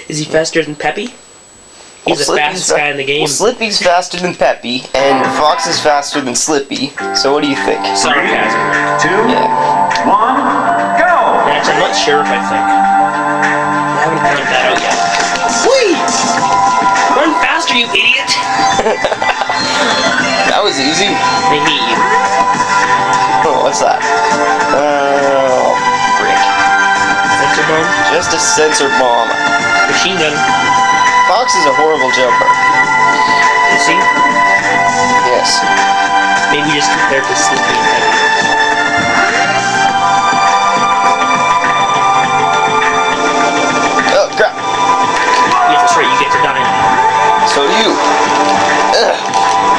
Is he faster than Peppy? He's the fastest guy in the game. Well, Slippy's faster than Peppy, and Fox is faster than Slippy. So what do you think? Sarcasm. 2, 1, go! That's, I'm not sure if I think. I haven't found that out yet. Whee! Run faster, you idiot! That was easy. I hate you. Oh, what's that? Oh, frick. Sensor bomb? Just a sensor bomb. Machine gun. Fox is a horrible jumper. You see? Yes. Maybe just compared to Slippy and Peppy. Oh, crap. Yeah, that's right, you get to die now. So do you. Ugh.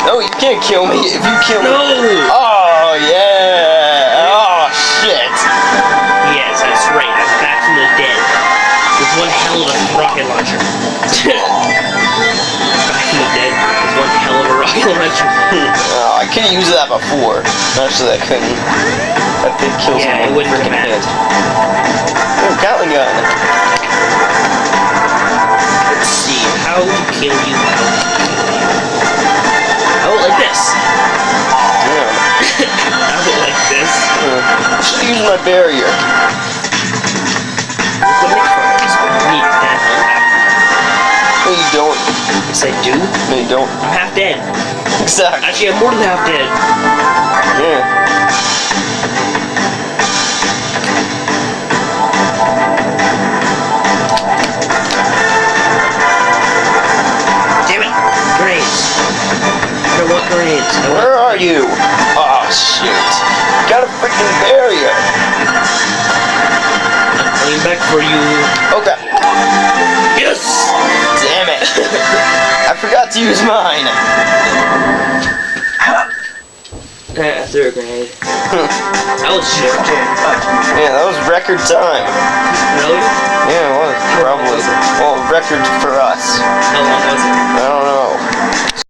No, you can't kill me. If you kill me... No! Oh, yeah! Oh, shit! Yes, that's right, I'm back from the dead. With one hell of a rocket launcher. Back from the dead with one hell of a rocket launcher. Oh, I could've used that before. Actually, I couldn't. That thing kills me. Yeah, it wouldn't freaking matter. hit. Oh, Gatling gun. Let's see, how to kill you. How about like this? Damn. How about like this? I should use my barrier. What makes for it? I need that health. No, you don't. Yes, I do. No, you don't. I'm half dead. Exactly. Actually, I'm more than half dead. Yeah. Damn it! Grenades. I don't want grenades. Where are you? Oh, shit. Got a freaking barrier. I'm coming back for you. Okay. Yes! Damn it. I forgot to use mine. Threw a grenade. That was short. Yeah, that was record time. Really? Yeah, it was. How long Probably. was it? Well, record for us. How long was it? I don't know.